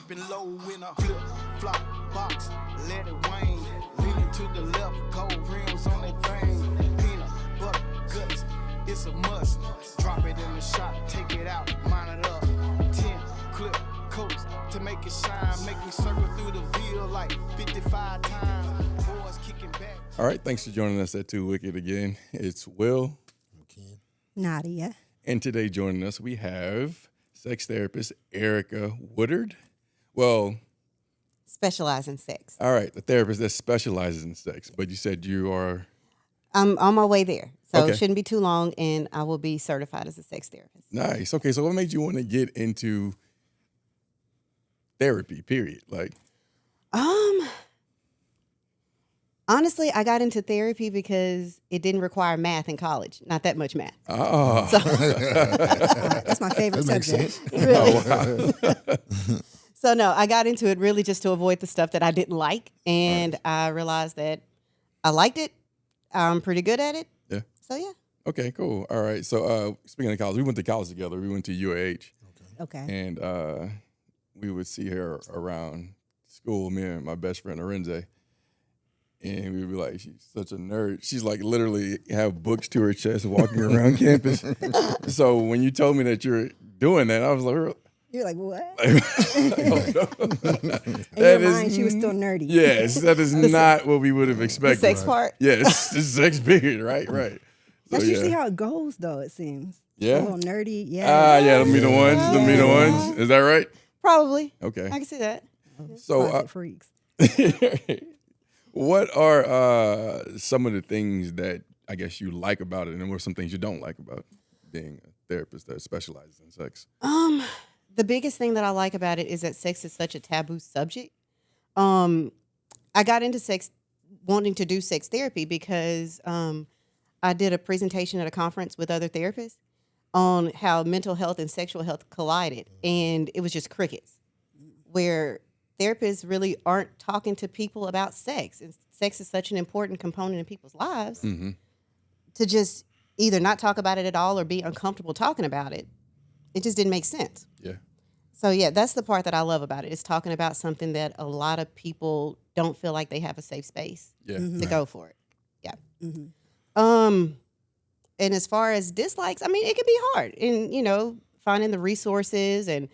dipping low in a flip flop box. Let it wane, leaning to the left, cold rims on that thing. Peanut butter guts, it's a must. Drop it in the shop, take it out, mount it up. 10 clip coats to make it shine, make me circle through the Ville like 55 times. Boys kicking back. All right, thanks for joining us at Too Wicked again. It's Will. I'm Ken. Nadia. And today joining us, we have sex therapist Erica Woodard. Well, Specialize in sex. all right, the therapist that specializes in sex. But you said you are... I'm on my way there. So Okay. it shouldn't be too long, and I will be certified as a sex therapist. Nice. Okay, so what made you want to get into therapy, period? Like, Honestly, I got into therapy because it didn't require math in college. Not that much math. oh. That's my favorite That makes subject. sense. Really. So no, I got into it really just to avoid the stuff that I didn't like, and I realized that I liked it. I'm pretty good at it. Yeah. So yeah. Okay, cool. All right. So speaking of college, we went to college together. We went to UAH. Okay. And we would see her around school, me and my best friend Arenze. And we'd be like, she's such a nerd. She's like literally have books to her chest walking around campus. So when you told me that you're doing that, I was like, You're like, what? that In your mind, she was still nerdy. Yes, that is not what we would have The expected. sex part. Yes, the sex period, right. So, That's usually yeah. how it goes, though, it seems. Yeah? A little nerdy. Yeah. Yeah, them be the ones. Them be the ones. Is that right? Probably. Okay. I can see that. So, Closet freaks. what are some of the things that I guess you like about it, and what are some things you don't like about being a therapist that specializes in sex? The biggest thing that I like about it is that sex is such a taboo subject. I got into sex, wanting to do sex therapy because I did a presentation at a conference with other therapists on how mental health and sexual health collided, and it was just crickets, where therapists really aren't talking to people about sex. And sex is such an important component in people's lives. Mm-hmm. To just either not talk about it at all or be uncomfortable talking about it, it just didn't make sense. Yeah. So yeah, that's the part that I love about it. It's talking about something that a lot of people don't feel like they have a safe space Yeah. to go for it. Yeah. Mhm. And as far as dislikes, I mean, it can be hard, and finding the resources, and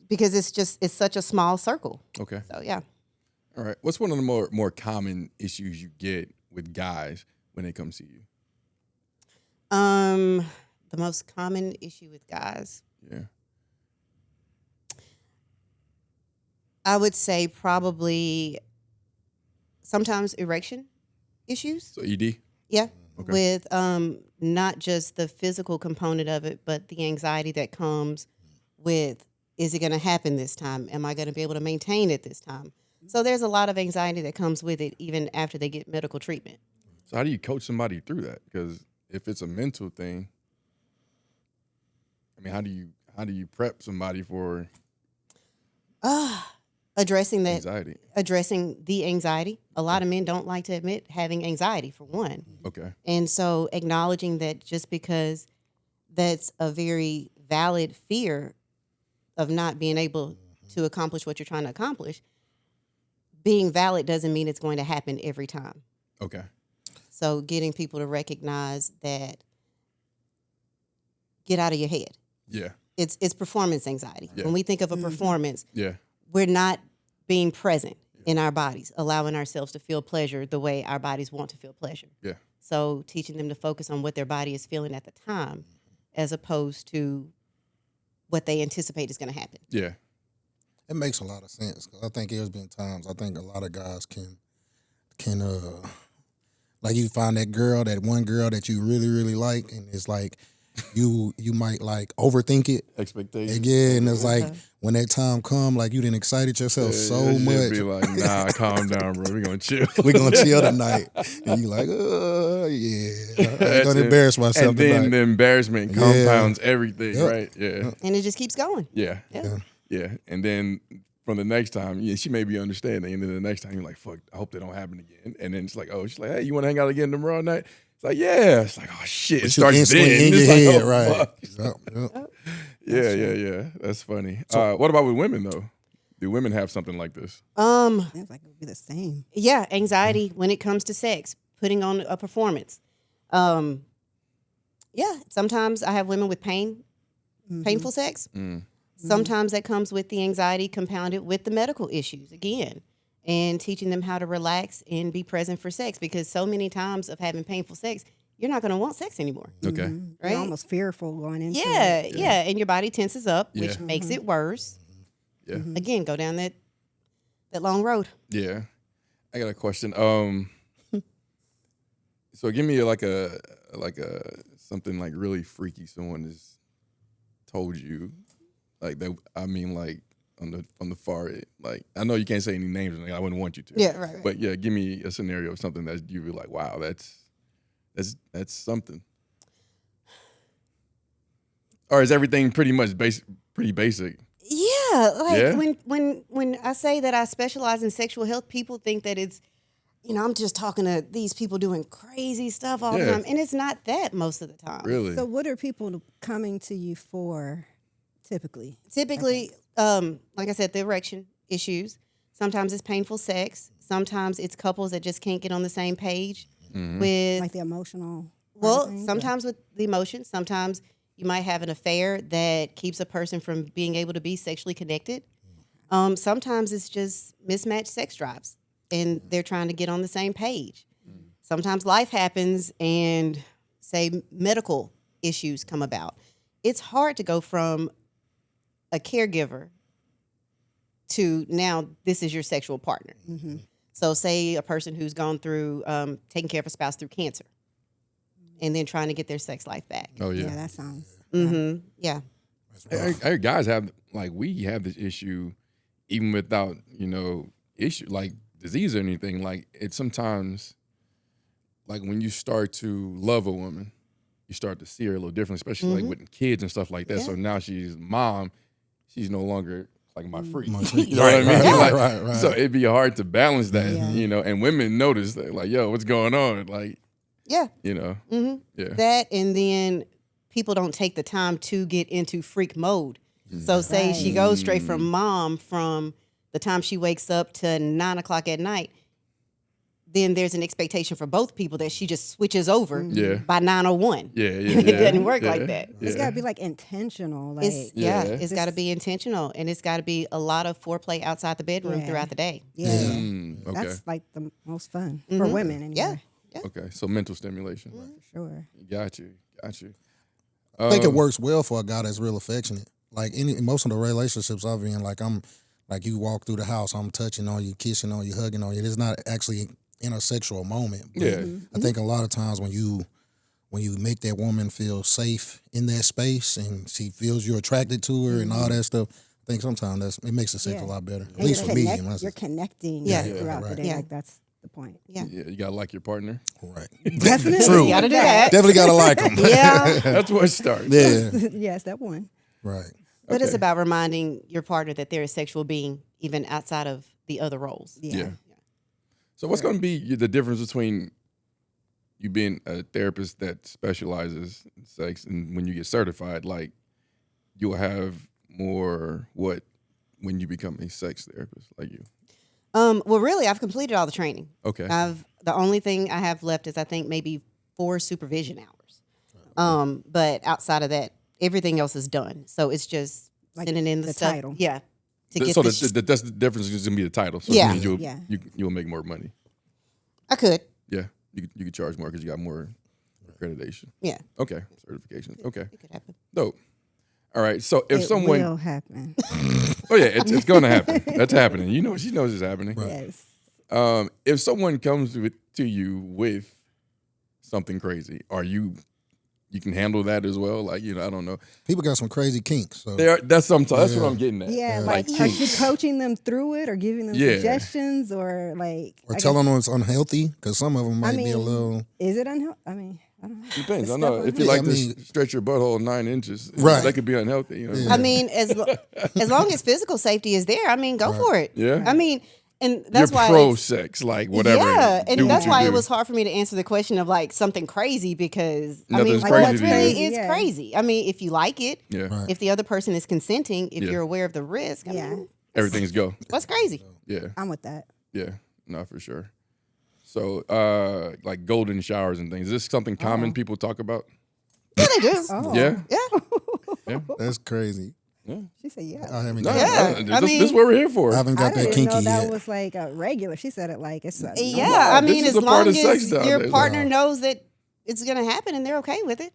because it's such a small circle. Okay. So yeah. All right. What's one of the more common issues you get with guys when they come see you? The most common issue with guys, Yeah. I would say probably sometimes erection issues. So ED. Yeah. Okay. With not just the physical component of it, but the anxiety that comes with, is it going to happen this time? Am I going to be able to maintain it this time? So there's a lot of anxiety that comes with it even after they get medical treatment. So how do you coach somebody through that? Because if it's a mental thing, I mean, how do you prep somebody for Addressing that, anxiety? addressing the anxiety. A lot of men don't like to admit having anxiety, for one. Okay. And so acknowledging that just because that's a very valid fear of not being able to accomplish what you're trying to accomplish, being valid doesn't mean it's going to happen every time. Okay. So getting people to recognize that, get out of your head. Yeah. It's performance anxiety. Yeah. When we think of a performance, Yeah. we're not being present in our bodies, allowing ourselves to feel pleasure the way our bodies want to feel pleasure. Yeah. So teaching them to focus on what their body is feeling at the time as opposed to what they anticipate is going to happen. Yeah. It makes a lot of sense. 'Cause I think there's been times I think a lot of guys can like you find that one girl that you really, really like, and it's like you might like overthink it. Expectations. And yeah, and it's like when that time come, like you done excited yourself so That shit much. Be like, nah, calm down, bro. We gonna chill. We gonna chill tonight. And you like, yeah. I ain't That's gonna it. embarrass myself And then tonight. the embarrassment Yeah. compounds everything, Yep. right? Yeah. And it just keeps going. Yeah. Yeah. Yeah. And then from the next time, yeah, she may be understanding. And then the next time, you're like, fuck, I hope they don't happen again. And then it's like, oh, she's like, hey, you want to hang out again tomorrow night? It's like, yeah. It's like, oh, shit. It But you starts instantly then. in your It's like, head, oh, right? fuck. Yep, yep. Yeah. That's funny. What about with women, though? Do women have something like this? Seems like it would be the same. Yeah, anxiety when it comes to sex, putting on a performance. Yeah, sometimes I have women with painful sex. Sometimes that comes with the anxiety compounded with the medical issues again, and teaching them how to relax and be present for sex, because so many times of having painful sex, you're not going to want sex anymore. Okay. Right? You're almost fearful going into Yeah, it. yeah, and your body tenses up, which Yeah. makes it worse. Yeah. Again, go down that long road. Yeah. I got a question. So give me like a something like really freaky someone has told you, like that. I mean, like on the far end. Like, I know you can't say any names, and I wouldn't want you to. Yeah, right. But yeah, give me a scenario of something that you be like, wow, that's something. Or is everything pretty much pretty basic? Yeah, like Yeah? when I say that I specialize in sexual health, people think that it's, I'm just talking to these people doing crazy stuff all the Yeah. time, and it's not that most of the time. Really? So what are people coming to you for typically? Typically, like I said, the erection issues. Sometimes it's painful sex. Sometimes it's couples that just can't get on the same page with. Like the emotional part of Well, things, or- sometimes with the emotions. Sometimes you might have an affair that keeps a person from being able to be sexually connected. Sometimes it's just mismatched sex drives, and they're trying to get on the same page. Sometimes life happens, and say medical issues come about. It's hard to go from a caregiver to now this is your sexual partner. So say a person who's gone through taking care of a spouse through cancer, and then trying to get their sex life back. Oh yeah, yeah. that sounds. Yeah. I heard guys have, like, we have this issue even without, issue like disease or anything. Like, it's sometimes like when you start to love a woman, you start to see her a little different, especially like with kids and stuff like that. Yeah. So now she's mom, she's no longer like my freak. My freak. You know what I mean? Right, Like, right. So it'd be hard to balance that, Yeah. and women notice that, like, yo, what's going on? Like, Yeah. yeah. That, and then people don't take the time to get into freak mode. So say she goes straight from mom from the time she wakes up to 9:00 at night, then there's an expectation for both people that she just switches over Yeah. by 9:01. Yeah, It doesn't work like that. It's got to be like intentional. Like It's got to be intentional, and it's got to be a lot of foreplay outside the bedroom Yeah. throughout the day. yeah, Okay. that's like the most fun for women. Anyway. Yeah. Okay. So mental stimulation. Sure. Got you. I think it works well for a guy that's real affectionate. Like most of the relationships I've been, like you walk through the house, I'm touching on you, kissing on you, hugging on you. It's not actually in a sexual moment. But Yeah. I think a lot of times when you make that woman feel safe in that space and she feels you're attracted to her and all that stuff, I think sometimes it makes the sex a lot better. At And least for me. you're connecting Yeah. throughout the Right. day. Yeah. Like that's the point. Yeah. Yeah, you gotta like your partner. Right. Definitely. True. You got to do that. Definitely gotta like them. Yeah. That's where it starts. Yeah. Yes, that one. Right. But it's about reminding your partner that they're a sexual being, even outside of the other roles. Yeah. So what's going to be the difference between you being a therapist that specializes in sex and when you get certified? Like, you'll have more when you become a sex therapist, like you. Well, really, I've completed all the training. Okay. The only thing I have left is I think maybe 4 supervision hours. But outside of that, everything else is done. So it's just Like sending in the stuff. title. Yeah. To get So the that's the difference is going to be the title. So Yeah. it means Yeah. you'll make more money. I could. Yeah. You could charge more because you got more accreditation. Yeah. Okay. Certification. Okay. It could happen. Dope. All right. So if It someone, will happen. oh yeah, it's going to happen. That's happening. She knows it's happening. Yes. If someone comes to you with something crazy, you can handle that as well? Like, I don't know. People got some crazy kinks. So That's what I'm getting at. Yeah, Like like are you kinks. coaching them through it or giving them Yeah. suggestions or like or I telling guess- them it's unhealthy because some of them might be a mean, little. Is it unhealthy? I mean, I don't know. Depends. I It's know stuff if you Yeah, like I to mean- stretch your butthole 9 inches, Right. that could be unhealthy. Yeah. I mean, as long as physical safety is there, I mean, go for it. Yeah. I mean, and that's You're why pro it's- sex, like whatever. Yeah, do and that's what why you it do. was hard for me to answer the question of like something crazy because Nothing's I mean, crazy what to you. really is Yeah. crazy. I mean, if you like it, Yeah. Right. if the other person is consenting, if Yeah. you're aware of the risk, I Yeah. mean, everything's go. What's crazy? Yeah, I'm with that. yeah, no, for sure. So, like golden showers and things. Is this something common people talk about? Yeah, they do. Oh. Yeah, Yeah. That's crazy. She said, yeah. I haven't No, got, Yeah, no, I this mean- is what we're here for. I haven't got I that didn't kinky know that yet. was like a regular. She said it like it's a Yeah, No, I this mean, is as a part long of sex as down your there. partner knows that it's gonna happen and they're okay with it.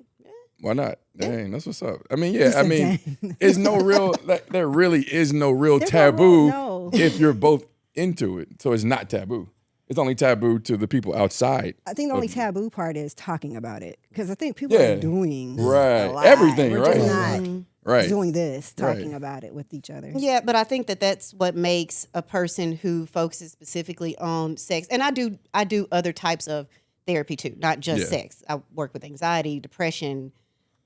Why not? Dang, that's what's up. I mean, He yeah, I said, mean, "Dang." it's no real. Like, there really is no real There's no taboo rule, no. if you're both into it. So it's not taboo. It's only taboo to the people outside. I think the only of- taboo part is talking about it because I think people Yeah. are doing Right. a lot. Everything, We're right. just not Right. doing this, Right. talking about it with each other. Yeah, but I think that that's what makes a person who focuses specifically on sex. And I do other types of therapy too, not just Yeah. sex. I work with anxiety, depression,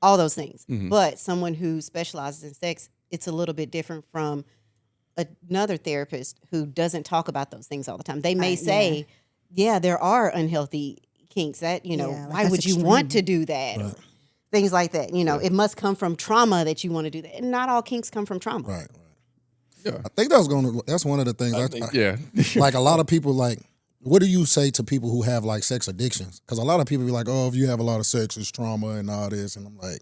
all those things. Mm-hmm. But someone who specializes in sex, it's a little bit different from another therapist who doesn't talk about those things all the time. They may Yeah. say, yeah, there are unhealthy kinks that, Yeah, like why that's would you want to do that? Right. Things like that. It must come from trauma that you want to do that. And not all kinks come from trauma. Right. Yeah. I think that's one of the things. I think, yeah. Like a lot of people, like, what do you say to people who have like sex addictions? Because a lot of people be like, oh, if you have a lot of sex, it's trauma and all this. And I'm like,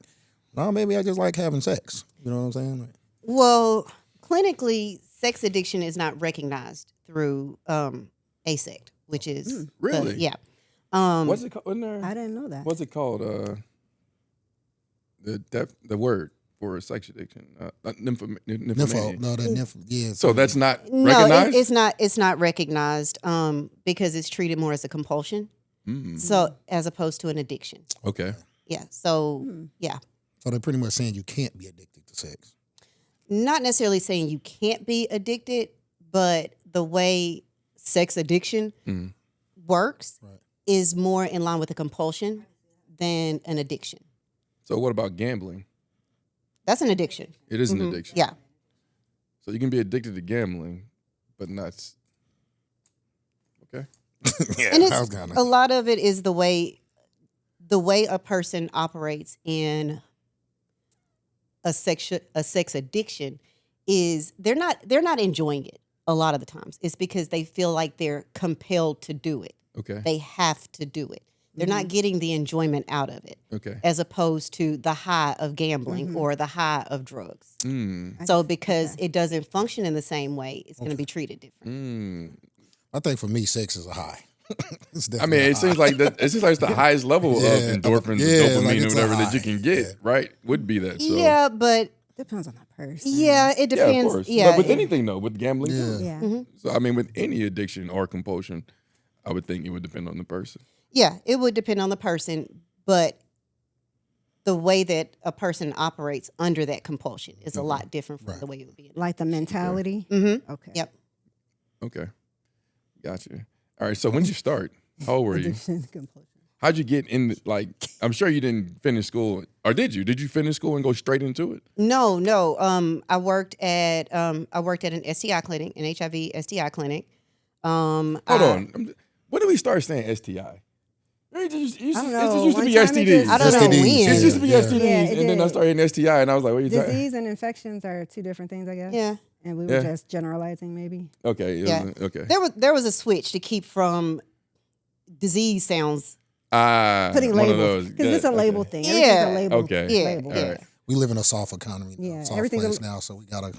no, maybe I just like having sex. You know what I'm saying? Like, Well, clinically, sex addiction is not recognized through ASECT, which is Really? yeah. What's it called? Wasn't there? I didn't know that. What's it called? The word for a sex addiction, nymphomania. nympho, no, that nympho, yeah. So that's not No, recognized. it's not recognized because it's treated more as a compulsion, so as opposed to an addiction. Okay. Yeah. So yeah, So they're pretty much saying you can't be addicted to sex. not necessarily saying you can't be addicted, but the way sex addiction works is more in line with a compulsion than an addiction. So what about gambling? That's an addiction. It is an addiction. Yeah. So you can be addicted to gambling, but not. Okay. Yeah, And I was it's kinda, a lot of it is the way a person operates in a sex addiction is they're not enjoying it a lot of the times. It's because they feel like they're compelled to do it. Okay. They have to do it. They're not getting the enjoyment out of it Okay. as opposed to the high of gambling or the high of drugs. Mm. So because it doesn't function in the same way, it's going to be treated different. Mm. I think for me, sex is a high. It's I definitely mean, a it high. seems like that. It seems like it's the highest level Yeah, of endorphins, yeah, dopamine, like or it's a whatever that you high. can get. Yeah. Right? Would be that. So. Yeah, but Depends on the person. yeah, it Yeah, of depends. course. Yeah, But with anything though, with gambling, too. Yeah. Yeah. So I mean, with any addiction or compulsion, I would think it would depend on the person. Yeah, it would depend on the person, but the way that a person operates under that compulsion is a lot different from the way it would be. Like the mentality. Mm-hmm. Okay. Yep. Okay. Gotcha. All right. So when did you start? How old were you? Addiction, compulsion. How'd you get in? Like, I'm sure you didn't finish school, or did you? Did you finish school and go straight into it? No. I worked at an STI clinic, an HIV STI clinic. Hold on. When did we start saying STI? It just used I don't to know. be One time it STDs. just- I don't know STDs, when. It used to be yeah. STDs, Yeah, it and then I did. started in STI, and I was like, "What are you talking?" Disease and infections are two different things, I guess. Yeah. And we were Yeah. just generalizing, maybe. Okay. Yeah. Okay. There was a switch to keep from disease sounds. Putting one of labels. those. Because it's a Okay. label thing. Yeah. Everything's a label. Okay. Yeah. label. Yeah. All right. We live in a soft economy, Yeah, soft everything's place a- now, so we gotta,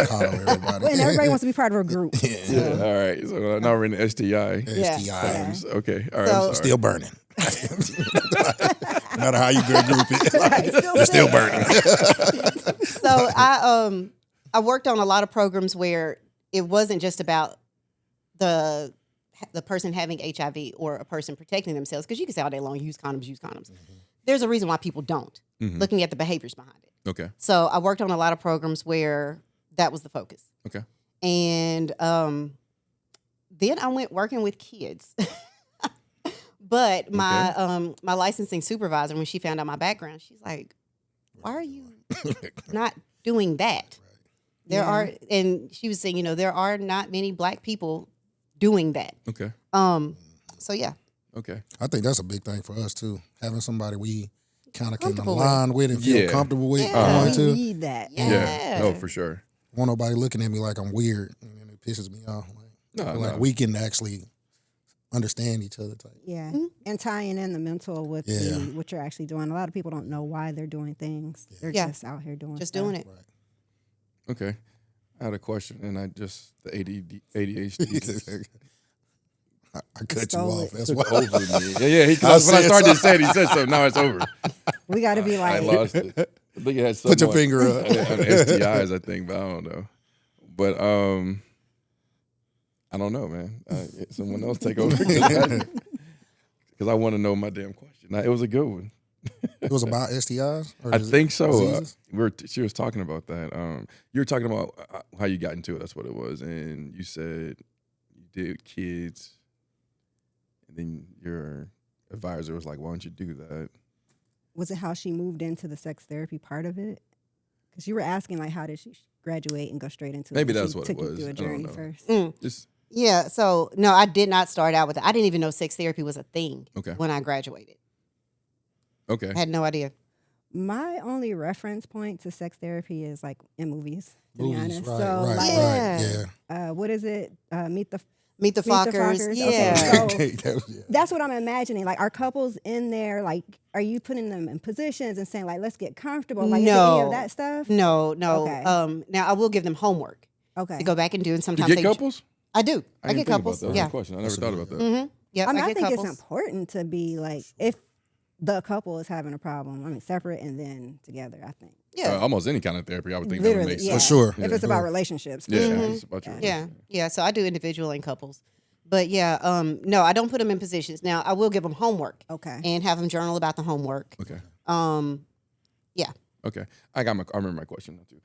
coddle everybody. And everybody wants to be part of a group. Yeah. All right. So now we're in the STI. Yeah. STI, Okay. All right. So- I'm sorry. still burning. No matter how you good group it, it's still burning. So I worked on a lot of programs where it wasn't just about the person having HIV or a person protecting themselves, because you can say all day long, use condoms. There's a reason why people don't, looking at the behaviors behind it. Okay. So I worked on a lot of programs where that was the focus. Okay. And then I went working with kids. But my my licensing supervisor, when she found out my background, she's like, "Why are you not doing that?" There are, and she was saying, there are not many Black people doing that. Okay. So yeah. Okay. I think that's a big thing for us too. Having somebody we kind of can Comfortable align with and feel Yeah. comfortable with Yeah. going We to. need that. Yeah. Oh, for sure. want nobody looking at me like I'm weird, and it pisses me off. Like, I feel like we can actually understand each other. Type. Yeah, and tying in the mental with what you're actually doing. A lot of people don't know why they're doing things. They're just out here doing doing it. Right. Okay. I had a question, and the ADHD I cut you off. That's why. over me. Yeah. When I started to say it, he said something. Now it's over. We got to be I like, lost it. I think it had something Put your finger up. on STIs, I think, but I don't know. But I don't know, man. Someone else take over because I want to know my damn question. It was a good one. It was about STIs? I think so. She was talking about that. You were talking about how you got into it. That's what it was. And you said you did kids. And then your advisor was like, why don't you do that? was it how she moved into the sex therapy part of it? Because you were asking, like, how did she graduate and go straight into it? Maybe She that's what it took you was. through a I don't journey know. first. Just Yeah, so no, I did not start out with it. I didn't even know sex therapy was a thing Okay. when I graduated. okay. I had no idea. My only reference point to sex therapy is like in movies, to be honest. Right, so, right, like, Yeah. right, what is it? Meet the Meet the Meet the Fockers. Fockers, Yeah. okay. yeah. That's what I'm imagining. Like, are couples in there? Like, are you putting them in positions and saying, like, let's get comfortable? Like, is it any of that stuff? No. Okay. Now I will give them homework Okay. to go back and do, and You sometimes get they. couples? I do. I didn't get think couples. About that. Yeah. That's a question. I never thought about that. Mm-hmm. Yeah. I mean, I get think couples. it's important to be like, if the couple is having a problem, I mean, separate and then together, I think. Yeah. Almost any kind of therapy, I would think that would Literally, make yeah. sense. For sure. If it's about relationships. for Yeah, sure. it's about your Yeah. relationship. Yeah. So I do individual and couples. But yeah, no, I don't put them in positions. Now I will give them homework Okay. and have them journal about the homework. Okay. Yeah. Okay. I remember my question now too.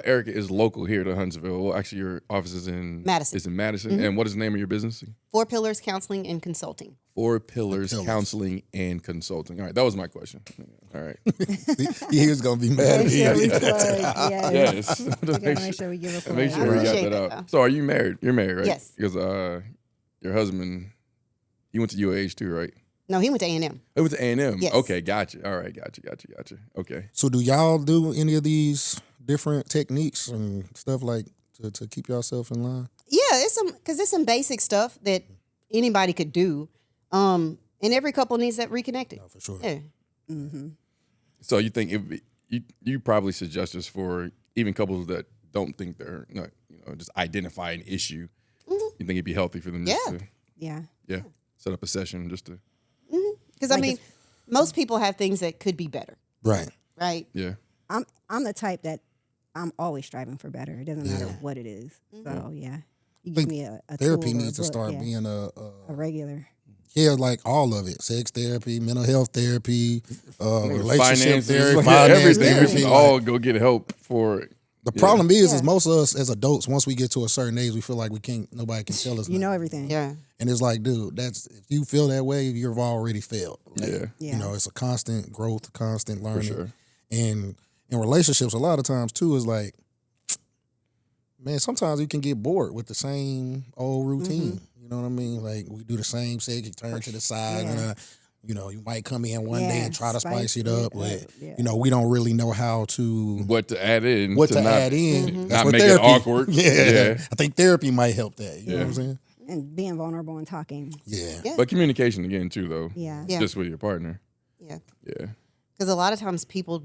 Erica is local here to Huntsville. Well, actually, your office is in Madison. Is in Madison. And what is the name of your business? 4 Pillars Counseling and Consulting. 4 Pillars Pillars. Counseling and Consulting. All right, that was my question. All right. He was gonna be mad at Make sure we me. plug. Yes. Yes. We gotta make sure we give a plug. Make sure I we got appreciate that that, out. though. So, are you married? You're married, right? Yes. Because your husband, he went to UAH too, right? No, he went to A&M. He went to A&M. Yes. Okay, gotcha. All right, gotcha. Okay. So do y'all do any of these different techniques and stuff like to keep yourself in line? Yeah, it's some basic stuff that anybody could do. And every couple needs that reconnected. No, for sure. Yeah. Mm-hmm. So you think you probably suggest this for even couples that don't think they're not, just identify an issue. Mm-hmm. You think it'd be healthy for them just to Yeah. set up a session just to Because, I mean, most people have things that could be better, Right. right? yeah. I'm the type that I'm always striving for better. It doesn't matter what it is. So yeah, you give think me a Therapy tool or needs to book, start yeah, being a regular. like all of it: sex therapy, mental health therapy, relationship Finances, therapy, like, finance everything. We therapy. should like- all go get help for. The problem is Yeah. most of us as adults, once we get to a certain age, we feel like nobody can tell us. You know nothing. everything. Yeah. And it's like, dude, if you feel that way, you've already failed. Like, Yeah. Yeah. it's a constant growth, constant learning. sure. And in relationships, a lot of times too, is like, man, sometimes you can get bored with the same old routine. You know what I mean? Like we do the same sex, you turn to the side, Yeah. and you might come in one day Yeah, and try to spice it up, but yeah. we don't really know how to What to add in? what to not, add in. Not That's what make it therapy- awkward. Yeah. I think therapy might help that. You know Yeah. what I'm saying? And being vulnerable and talking. Yeah. Yeah. But communication again too, though. Yeah. Yeah. Just with your partner. Yeah. Yeah. Because a lot of times people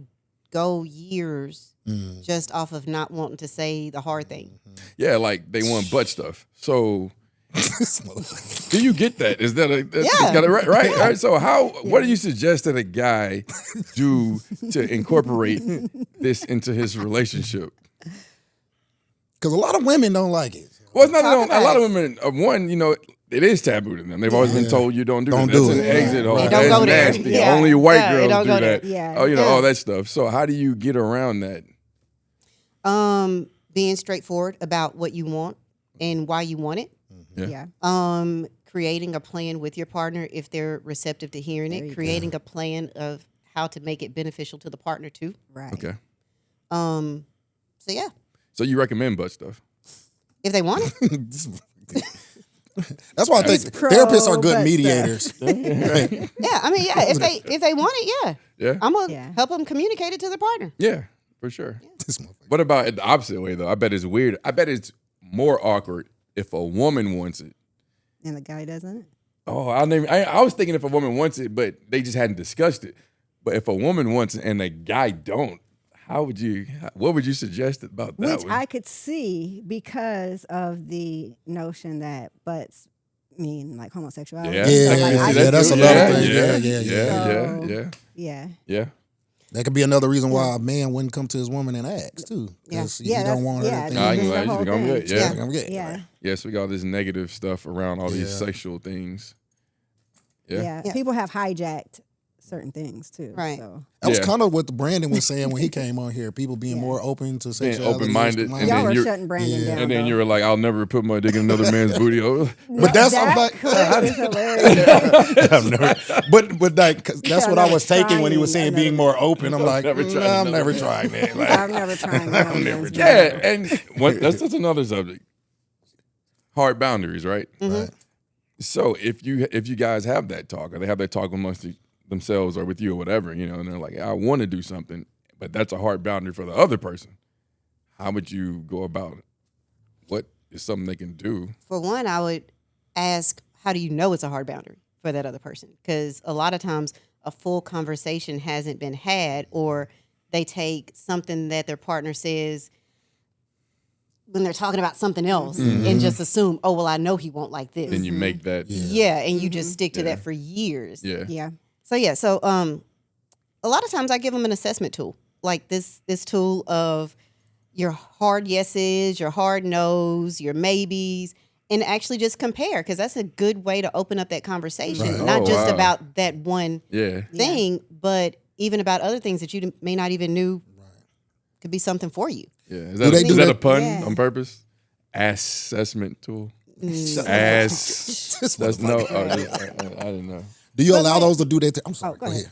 go years just off of not wanting to say the hard thing. Yeah, like they want butt stuff. So do you get that? Is that Yeah. got it right? Right. All right. So what do you suggest that a guy do to incorporate this into his relationship? Because a lot of women don't like it. Well, it's not Talk that a lot about of women. One, it is taboo to them. They've always been told you don't do Don't that. do That's it. an exit hole. Right. Don't That's go there. nasty. Yeah. Only white Yeah, girls don't do go there. that. Yeah. Oh, Yeah. all that stuff. So how do you get around that? Being straightforward about what you want and why you want it. Yeah. Yeah. Creating a plan with your partner if they're receptive to hearing There it. you Creating a plan of how to make it beneficial to the partner too. Right. Okay. So yeah, So you recommend butt stuff? if they want it. That's why I think It's pro therapists are good butt mediators. Right. Yeah, I mean, yeah, if they want it, yeah. Yeah. I'm gonna Yeah. help them communicate it to their partner. Yeah, for sure. What about it the opposite way though? I bet it's weird. I bet it's more awkward if a woman wants it. And the guy doesn't. Oh, I was thinking if a woman wants it, but they just hadn't discussed it. But if a woman wants it and a guy don't, what would you suggest about that? Which I could see because of the notion that butts mean like homosexuality. That's another thing. Yeah. That could be another reason why a man wouldn't come to his woman and ask too. Because he don't want her to think. Yes, we got all this negative stuff around all these sexual things. Yeah. People have hijacked certain things too. Right. So. That was kind of what Brandon was saying when he came on here. People being more open to sexuality. Open-minded. And y'all then were shutting Brandon down. And then you were like, I'll never put my dick in another man's booty. But that's hilarious. But like, that's what I was taking when he was saying being more open. I'm like, I'm never trying that. Like, I'm never trying that. Yeah, and that's another subject. Hard boundaries, right? Right. So if you guys have that talk, or they have that talk amongst themselves or with you or whatever, and they're like, I want to do something, but that's a hard boundary for the other person. How would you go about it? What is something they can do? For one, I would ask, how do you know it's a hard boundary for that other person? Because a lot of times a full conversation hasn't been had, or they take something that their partner says when they're talking about something else and just assume, oh, well, I know he won't like this. And you make that. And you just stick to that for years. Yeah. So a lot of times I give them an assessment tool, like this tool of your hard yeses, your hard no's, your maybes, and actually just compare, because that's a good way to open up that conversation, not just about that one thing, but even about other things that you may not even knew could be something for you. Yeah, is that a pun on purpose? Assessment tool. That's no. I didn't know. Do you allow those to do that? I'm sorry. Go ahead.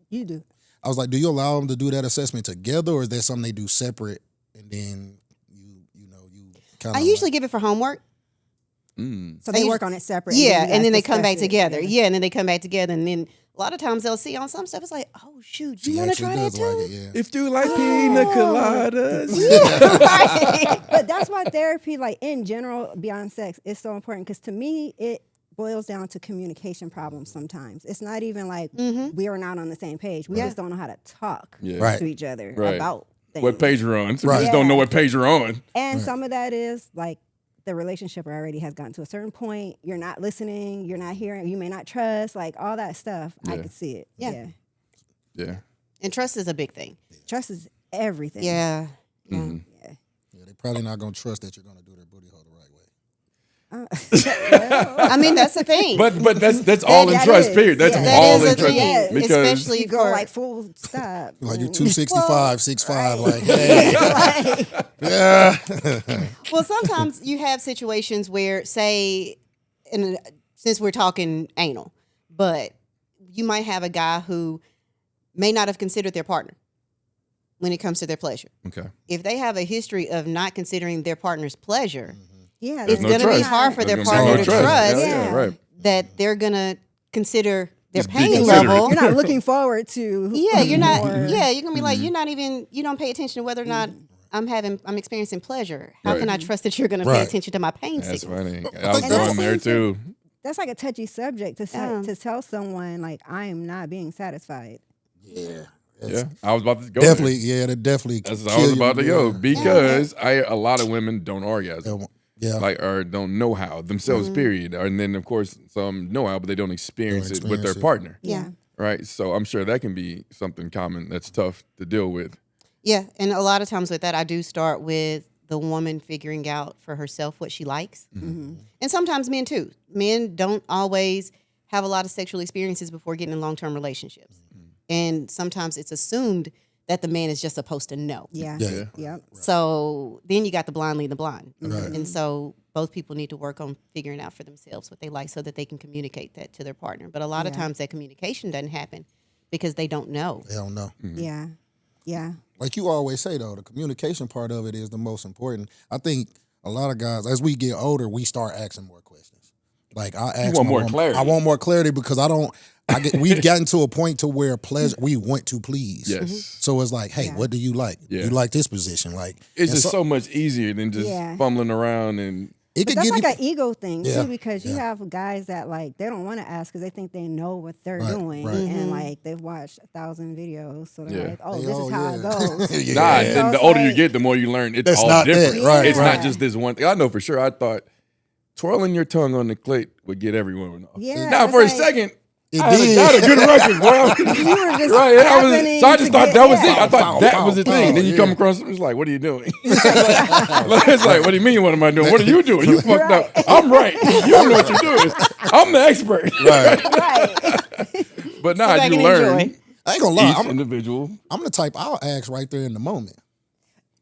You do. I was like, do you allow them to do that assessment together, or is that something they do separate, and then you kind of? I usually give it for homework. So they work on it separate. And then they come back together. Yeah, and then they come back together, and then a lot of times they'll see on some stuff, it's like, oh shoot, you want to try that too? Like it, If you like pina coladas. Right. But that's why therapy, like in general, beyond sex, is so important, because to me, it boils down to communication problems sometimes. It's not even like we are not on the same page. We just don't know how to talk to each other about things. What page you're on. So we just don't know what page you're on. And some of that is like the relationship already has gotten to a certain point. You're not listening. You're not hearing. You may not trust. Like all that stuff. I could see it. Yeah. Yeah. And trust is a big thing. Trust is everything. Yeah. Yeah, they're probably not gonna trust that you're gonna do their booty hole the right way. I mean, that's the thing. But that's all in trust. Period. That's all in trust. Yeah. Because especially you go like full stop. Like you're 265, 6'5", like, hey. Yeah. Well, sometimes you have situations where, say, since we're talking anal, but you might have a guy who may not have considered their partner when it comes to their pleasure. Okay. If they have a history of not considering their partner's pleasure, it's going to be hard for their partner to trust that they're going to consider their pain level. You're not looking forward to. You're not. Yeah, you're going to be like, you don't pay attention to whether or not I'm experiencing pleasure. How can I trust that you're going to pay attention to my pain That's signals? funny. I was going there too. That's like a touchy subject to tell someone, like, I am not being satisfied. Yeah. I was about to go definitely. there. Yeah, that definitely. That's what I was about to go, because a lot of women don't orgasm. Yeah. Or don't know how themselves, period. And then, of course, some know how, but they don't experience it with their partner. Yeah. Right? So I'm sure that can be something common that's tough to deal with. Yeah, and a lot of times with that, I do start with the woman figuring out for herself what she likes. And sometimes men, too. Men don't always have a lot of sexual experiences before getting in long-term relationships. And sometimes it's assumed that the man is just supposed to know. Yeah. So then you got the blind leading the blind. Right. And so both people need to work on figuring out for themselves what they like so that they can communicate that to their partner. But a lot of times that communication doesn't happen because they don't know. They don't know. Yeah. Like you always say, though, the communication part of it is the most important. I think a lot of guys, as we get older, we start asking more questions. Like I ask, want more clarity. I want more clarity because I don't we've gotten to a point to where pleasure we want to please. Yes. So it's like, hey, what do you like? Yeah. You like this position? Like It's just so much easier than just fumbling around and. It But could that's give like you, an ego thing Yeah. too, because you have guys that like they don't want to ask because they think they know what they're doing, right. and like they've watched 1,000 videos, so they're Yeah. like, "Oh, Hey, this is how it goes." Yeah. Nah, So then the it's older you like- get, the more you learn. It's That's all not different. it, right, It's right. not just this one thing. I know for sure. I thought twirling your tongue on the clit would get everyone off. Yeah, Now it's for a like- second, It I did. had a good record, boy. You were just Right, and happening so I just to thought get- that was it. yeah. I thought that was the thing. Then you yeah. come across it, it's like, what are you doing? It's like, what do you mean, what am I doing? What are you doing? You fucked up. I'm right. You don't know what you're doing. I'm the expert. Right. Right. But Sit now back you and learn enjoy. I ain't gonna lie. each individual. I'm the type I'll ask right there in the moment.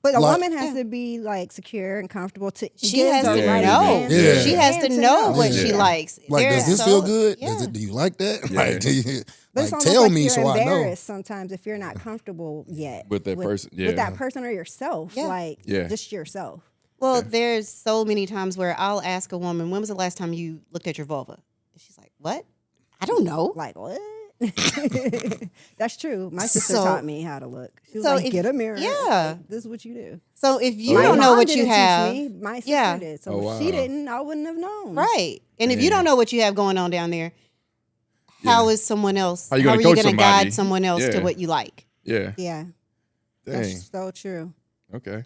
But a Like- woman has to be like secure and comfortable to. She give has the to right know. answer. Yeah. She has to know what Yeah. she likes. Like, There does is this so- feel good? Yeah. Do you like that? Yeah. Like, do you, But it's like almost tell like me you're so I know. embarrassed sometimes if you're not comfortable yet With that person, yeah. with that person or yourself, Yeah. like Yeah. just yourself. Well, there's so many times where I'll ask a woman, when was the last time you looked at your vulva? And she's like, what? I don't know. Like what? That's true. My sister So- taught me how to look. She was so like, if- "Get a mirror. yeah. Like, this is what you do." So if you My don't know mom what you didn't teach have, me. My sister Yeah. did. So Oh, if wow. she didn't, I wouldn't have known. right. And if you Yeah. don't know what you have going on down there, how is someone else? How you gonna are coach you going to somebody? guide someone else to Yeah. what you like? Yeah. Yeah, Dang. that's so true. Okay.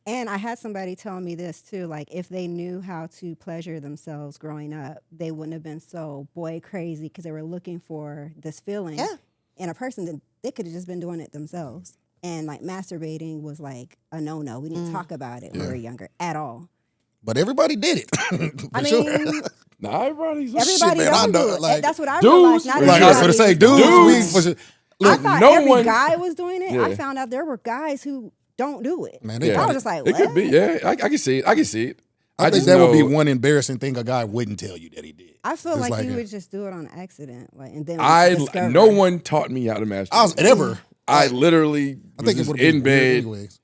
And I had somebody tell me this too, like if they knew how to pleasure themselves growing up, they wouldn't have been so boy crazy because they were looking for this feeling Yeah. in a person that they could have just been doing it themselves. And like masturbating was like a no-no. We didn't talk about it when we were younger at all. But everybody did it. I For sure. mean, Nah, everybody's everybody man, I don't know, do it. like, That's what I dudes, realized. Not for Like I was gonna everybody say, is doing dudes, it. we for sure. I Look, thought no every one- guy was doing it. Yeah. I found out there were guys who don't do it. man, they Yeah. I probably, was just like, It what? could be, yeah. I can see it. I can see it. I think just that would be know- one embarrassing thing a guy wouldn't tell you that he did. I feel It's like, like you a- would just do it on accident, like, and then I no one taught me how to masturbate. I was ever. I literally I was think it just would have in been weird bed anyways.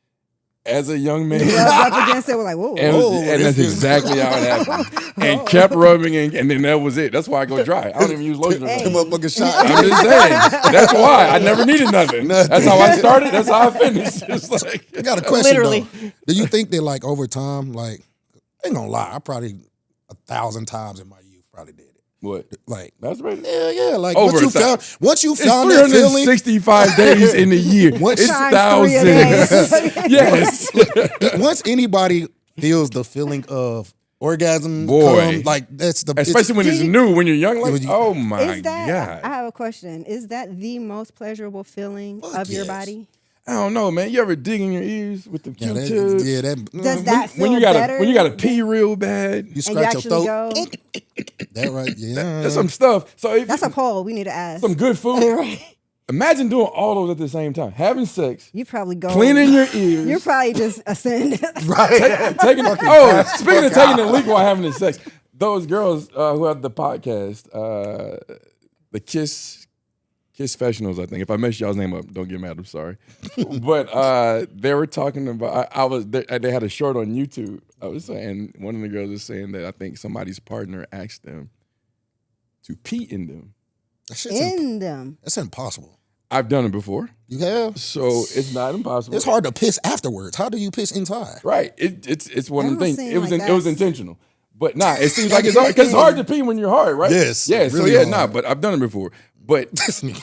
as a young man. rubbed up against it. We're like, whoa. And, Oh, and that's this is- exactly how it happened. And kept rubbing, and then that was it. That's why I go dry. I don't even use lotion. Hey. Them motherfucking shot. I'm just saying. That's why I never needed nothing. That's how I started. That's how I finished. It's like I got a question Literally. though. Do you think that like over time, like I ain't gonna lie, I probably 1,000 times in my youth probably did it. what? Like That's right. yeah. Like Over once you a thou- found It's that feeling, 365 days in a year. Once- It's Times 3 a day. thousands. Yes. once anybody feels the feeling of orgasm, Boy. come, like that's the Especially when it's Did you- new, when you're young. Like, When you- oh my Is that, I God. have a question. Is that the most pleasurable feeling Fuck of your yes. body? I don't know, man. You ever dig in your ears with the yeah, Q-tips? that Does that feel when you gotta better? when you gotta pee real bad. you And you scratch your actually throat. go, That right? Yeah. That's some stuff. So if that's a poll we need to ask. some good food. Imagine doing all those at the same time. Having sex, You probably go. cleaning your ears. You're probably just ascend. right. taking speaking of taking the leak while having the sex, those girls who have the podcast, the Kiss Professionals, I think. If I messed y'all's name up, don't get mad. I'm sorry. But they were talking about. They had a short on YouTube. I was saying one of the girls was saying that I think somebody's partner asked them to pee in them. That shit's in them. that's impossible. I've done it before, You have. so it's not impossible. It's hard to piss afterwards. How do you piss inside? Right. It's one That of the don't things. seem It was like it was that's- intentional. But nah, it seems like it's hard because it's hard to pee when you're hard, right? Yes, Yeah. So really yeah, hard. nah. But I've done it before. But This nigga.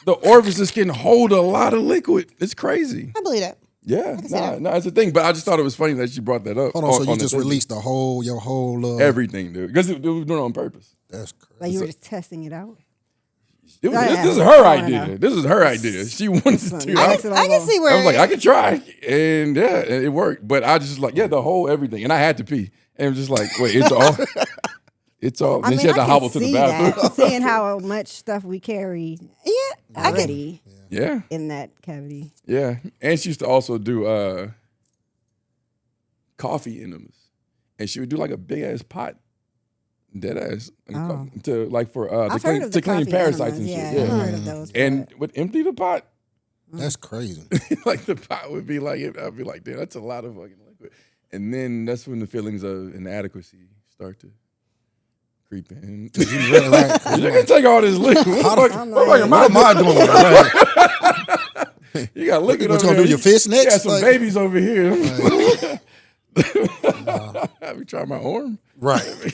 the orifices can hold a lot of liquid. It's crazy. I believe that. Yeah. see that. Nah, it's a thing. But I just thought it was funny that she brought that up. Hold on, so you the just thing. released your whole everything, dude. Because it was doing it on purpose. That's crazy. Like you were just testing it out. This is Yeah. her I wanna idea. know. This is her idea. She wanted to do I it. can- I can see where I was like, I could try, and yeah, it worked. But I just like, yeah, the whole everything, and I had to pee, and it was just like, wait, it's all, it's all. I Then mean, she had to I hobble can to the see bathroom. that, seeing how much stuff we carry Yeah, I can. already Yeah, in that cavity. yeah, and she used to also do coffee enemas, and she would do like a big ass pot, dead ass, Oh. to like for I've heard of to the clean coffee parasites enemas, and yeah, shit. I've Yeah, heard of those. and would empty the pot. That's crazy. Like the pot would be like, I'd be like, damn, that's a lot of fucking liquid. And then that's when the feelings of inadequacy start to creep in. You really right. You can take all this liquid. What What am I doing? Right. You got liquid What over you gonna there. do? Your fish You got next? some Like- babies over here. Have you tried my arm? Right.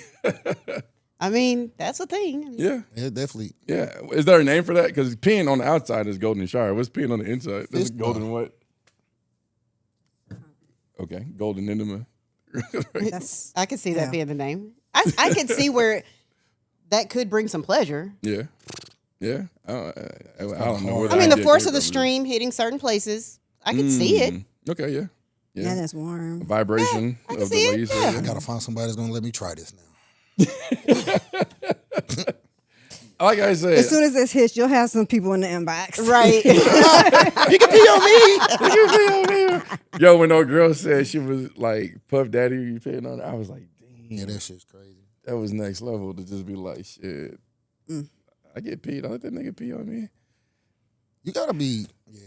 I mean, that's a thing. Yeah. Yeah, definitely. Yeah. Is there a name for that? Because peeing on the outside is golden shower. What's peeing on the inside? That's Fist golden what? Okay. Golden enema. That's I could see Yeah. that being the name. I could see where that could bring some pleasure. Yeah. Yeah. I don't know. where I mean, the idea force came of the from. stream hitting certain places. I could see it. Okay. Yeah. yeah, that's warm. Vibration I can of see the it, laser. I gotta find somebody that's gonna let me try this now. Like I said, As soon as this hits, you'll have some people in the inbox. Right. You can pee on me. yo, when old girl said she was like Puff Daddy, you peeing on her, I was like, damn, Yeah, that shit's crazy. that was next level to just be like, shit. I get peed. I let that nigga pee on me. You gotta be. Yeah.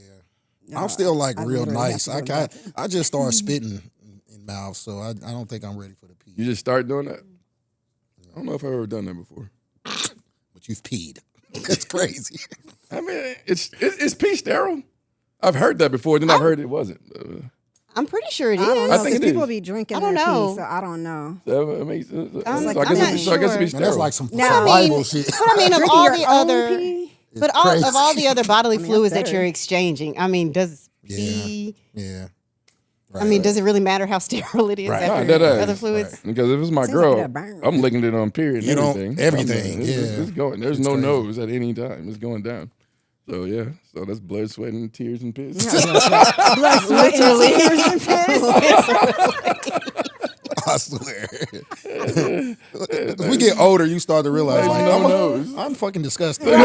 No, I'm still like I real literally have nice. to I go got. back. I just started spitting in mouth, so I don't think I'm ready for the pee. You just start doing that. I don't know if I've ever done that before. But you've peed. That's crazy. I mean, it's pee sterile. I've heard that before. Then I've heard it wasn't. I'm pretty sure it I don't is. know, I think 'cause it people is. be drinking I don't their know. pee, so I don't know. That makes sense. I'm So like, I I'm guess not it's- so I guess it be sure. Man, that's sterile. like some No, I survival mean, shit. but I mean, of Drinking all your the own other, pee? but crazy. of all the other bodily I mean, fluids that's that you're better. exchanging, I mean, does Yeah. pee? Yeah. I mean, does it really matter how sterile it is Right. after Nah, that other is. fluids? Because if it's my Seems like girl, it'll burn. I'm licking it on period. You And don't- everything. everything, yeah. It's going. There's It's no crazy. nose at any time. It's going down. So yeah. So that's blood, sweat, and tears and piss. Blood, sweat, and tears and piss. I swear. As we get older, you start to realize, like, no nose. I'm fucking disgusting. And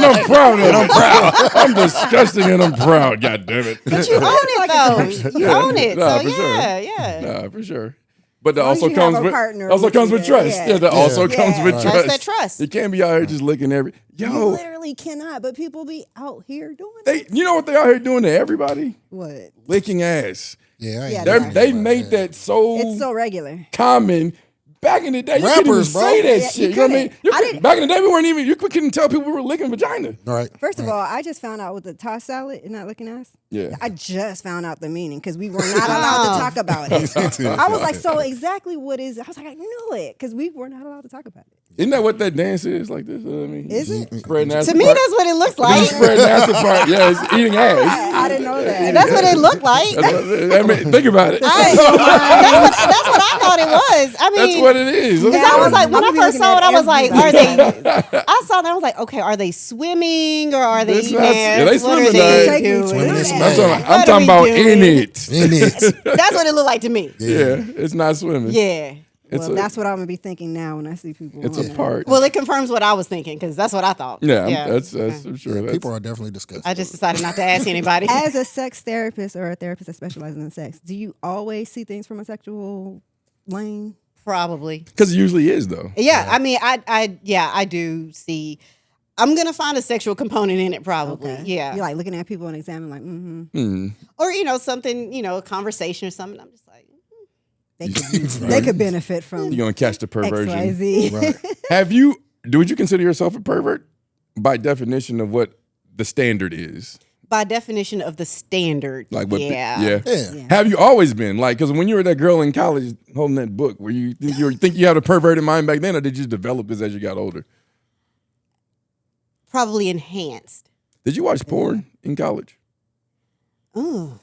I'm proud of it. I'm proud. I'm disgusting and I'm proud. God damn it. But you own it though. You own it. Nah, So for sure. yeah. Nah, for sure. But that long as also you have comes a with partner also with comes you with there, trust. yeah. Yeah, that also comes Yeah. with That's trust. that trust. You can't be out here just licking every You yo. literally cannot, but people be out here doing They, it. you know what they out here doing to everybody? What? Licking ass. Yeah, I ain't Yeah, doing they- that. They made that so It's so regular. common. Back in the day, you couldn't even Rappers, bro. say that Yeah, shit. you You know what I mean? couldn't. You I could- didn't- back in the day, we weren't even. You couldn't tell people we were licking vagina. Right. First of all, I just found out with the tossed salad and not looking ass. Yeah. I just found out the meaning because we were not allowed to talk about it. I was like, so exactly what is it? I was like, I knew it because we were not allowed to talk about it. Isn't that what that dance is like this? I mean, Is it? Spreading ass To me, apart. that's what it looks You like. spreading ass apart. Yeah, it's eating ass. I didn't know that. That's what it looked like. I mean, think about it. that's what I thought it was. I mean, That's what it is. because I was like, when I I'm first looking saw it, at I was like, are everything. they? I saw that, I was like, okay, are they swimming or are they It's eating not- ass? yeah, they What are swimming, they dog. Take me doing? Swimming in Yeah. some I'm ass. talking, What I'm are talking we about doing? in it. In it. That's what it looked like to me. Yeah, it's not swimming. Yeah. It's Well, a, that's what I'm gonna be thinking now when I see people. it's on a that. part. Well, it confirms what I was thinking because that's what I thought. Yeah, that's I'm sure. That's, People are definitely disgusting. I just decided not to ask anybody. As a sex therapist or a therapist that specializes in sex, do you always see things from a sexual lane? Probably. because it usually is though. Yeah, I mean, I do see. I'm gonna find a sexual component in it, probably. Okay. Yeah, You like looking at people and examining, like, Hmm. or something, a conversation or something. I'm just like, they could, they could benefit from You're gonna catch the perversion. XYZ. Right. Would you consider yourself a pervert by definition of what the standard is? by definition of the standard. Like what? Yeah. Yeah. Yeah. Have you always been like? Because when you were that girl in college holding that book, were you think you had a perverted mind back then, or did you develop this as you got older? Probably enhanced. Did you watch porn in college? Ooh,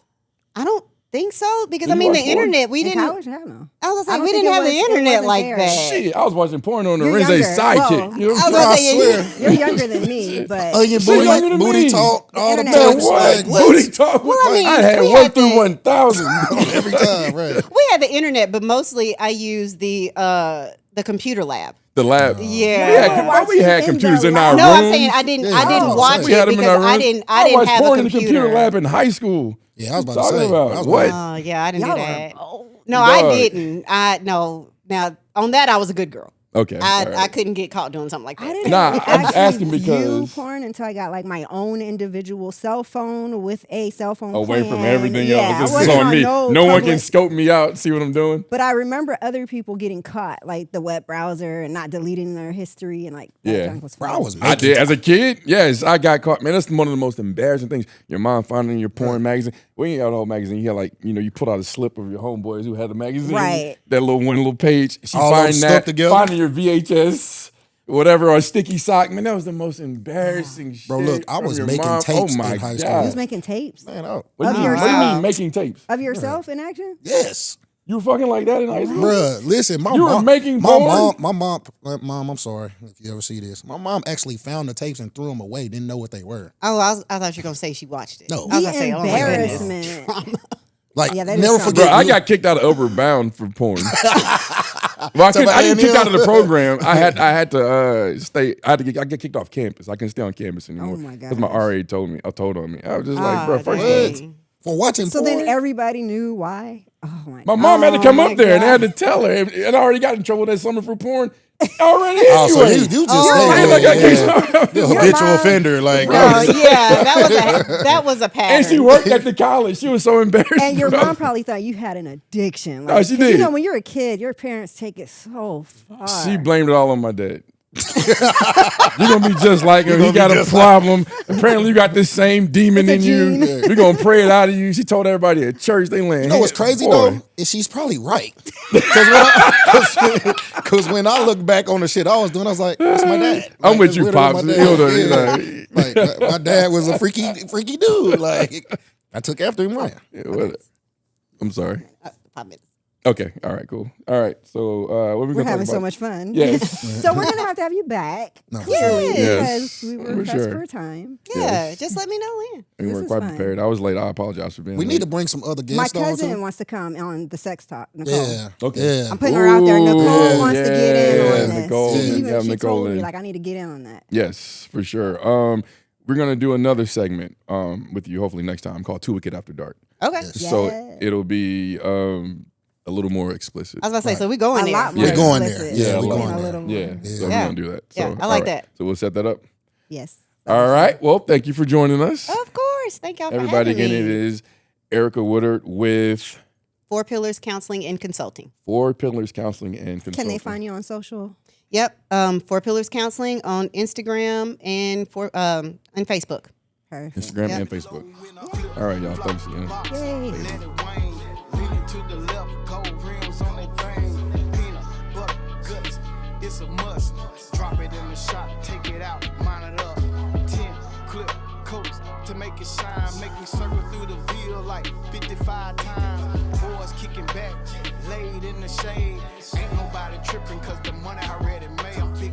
I don't think so because Did I you mean the watch porn? internet. We In didn't. college, hell no. I was I like, don't we think didn't it have the was- it internet wasn't like there. that. Shit, I was watching porn on the You're Renze younger. sidekick. Whoa. You know what I'm I was saying? gonna I say, swear. You're younger than me, but Onion She's younger booty, than booty me. talk, all the Internet. Man, tips. what? Like, Booty talk. Well, I mean, I had we 1 had through the- 1,000. every time, right? We had the internet, but mostly I used the computer lab. The lab. Yeah. We had computers in our No, I'm rooms. saying I didn't. Yeah. I didn't Oh, watch so We you had it them in our because I rooms. didn't. I didn't watched have porn a in the computer. computer lab in high school. Yeah, I was about Talking to say. about I was what? about Oh yeah, I didn't Y'all do are that. bold. No, I Dog. didn't. I no. Now on that I was a good girl. Okay. all right. I couldn't get caught doing something like that. I didn't Nah, I'm just actually asking view because- porn until I got like my own individual cell phone with a cell phone Away plan. from everything Yeah, else. I This is wasn't on me. No one can public- scope me out, see what I'm doing. But I remember other people getting caught, like the web browser and not deleting their history, and like that Yeah. junk was Bro, fun. I was I making did as a kid. Yes, I got caught. Man, that's one of the most embarrassing things. Your mom finding your porn magazine. When you had a whole magazine, you had like, you put out a slip of your homeboys who had a magazine. Right. That little page. She All them find stuck that, together? finding your VHS, whatever, or sticky sock. Man, that was the most embarrassing shit. Bro, look, I from was your making mom. tapes Oh my in high school. God. You was making tapes Man, oh, What do you Of mean? What do you yourself. mean making tapes? of yourself in action. yes. You were fucking like that in high school? Bruh, listen, my You were mom, making my porn? mom, I'm sorry if you ever see this. My mom actually found the tapes and threw them away, didn't know what they were. Oh, I thought you were gonna say she watched it. No. I was The gonna say, oh my goodness. embarrassment. Like, Yeah, that is never something. forget. Bro, I you- got kicked out of Upward Bound for porn. Well, I didn't kicked out of the program. I had to stay. I get kicked off campus. I couldn't stay on campus anymore. Oh my Because my gosh. RA told on me. I was just like, Ah, bro, first dang. of all, for watching So porn. then everybody knew why. Oh my! my mom had to Oh come my up there and they had to God. tell her. And I already got in trouble that summer for porn. Already Oh, so anyway. you just right. stayed Like, I there. can't- You're a Your habitual mom- offender. Like, Oh yeah, that was a pattern. And she worked at the college. She was so embarrassed. And your bro. mom probably thought you had an addiction. No, she 'cause You know, did. when you're a kid, your parents take it so far. She blamed it all on my dad. You're gonna be just like him. He gonna got be a just problem. Apparently, you got this same demon in It's a you. gene. We're gonna pray it out of you. She told everybody at church they land. you know what's crazy Boy. though? Is she's probably right. Because when I look back on the shit I was doing, I was like, that's my dad. I'm Like, with that's you, literally Pops. my You know, dad. you Yeah. Like my dad was a freaky dude. Like I took after him. Right? Yeah, what- I'm sorry. 5 minutes. Okay. All right. Cool. All right. So what we We're gonna having talk so about? much fun. Yes. So we're gonna have you back. No, for Clearly, sure. Yes, because we were for pressed sure. for time. Yeah, just let me know when. We This weren't is quite fine. prepared. I was late. I apologize for being We late. need to bring some other My guests on cousin too. wants to come on the sex talk. Nicole. Yeah. Okay. Yeah. I'm putting her out there. Nicole Ooh, wants to get in yeah, on this. Nicole, She, even, yeah, she Nicole told me in. like I need to get in on that. Yes, for sure. We're gonna do another segment with you hopefully next time called Too Wicked After Dark. Okay. So Yeah. it'll be a little more explicit. I was about to say, so we going A there. lot more. We're going there. explicit. Yeah, we're Getting going a there. little more. Yeah, so we're Yeah. gonna do that. Yeah, So, I like all that. So we'll set that up. Yes. All right. Well, thank you for joining us. Of course. Thank y'all Everybody, for having again, it me. is Erica Woodard with 4 Pillars Counseling and Consulting. 4 Pillars Counseling and Consulting. Can they find you on social? Yep. 4 Pillars Counseling on Instagram and Facebook. Perfect. Instagram Yep. and Facebook. All right, y'all. Thanks again. Yay. Let it wane, leaning to the left, cold rims on that thing. Peanut butter guts, it's a must. Drop it in the shop, take it out, mine it up. 10 clip coats to make it shine, make me circle through the field like 55 times. Boys kicking back, laid in the shade. Ain't nobody tripping 'cause the money I already made. I'm big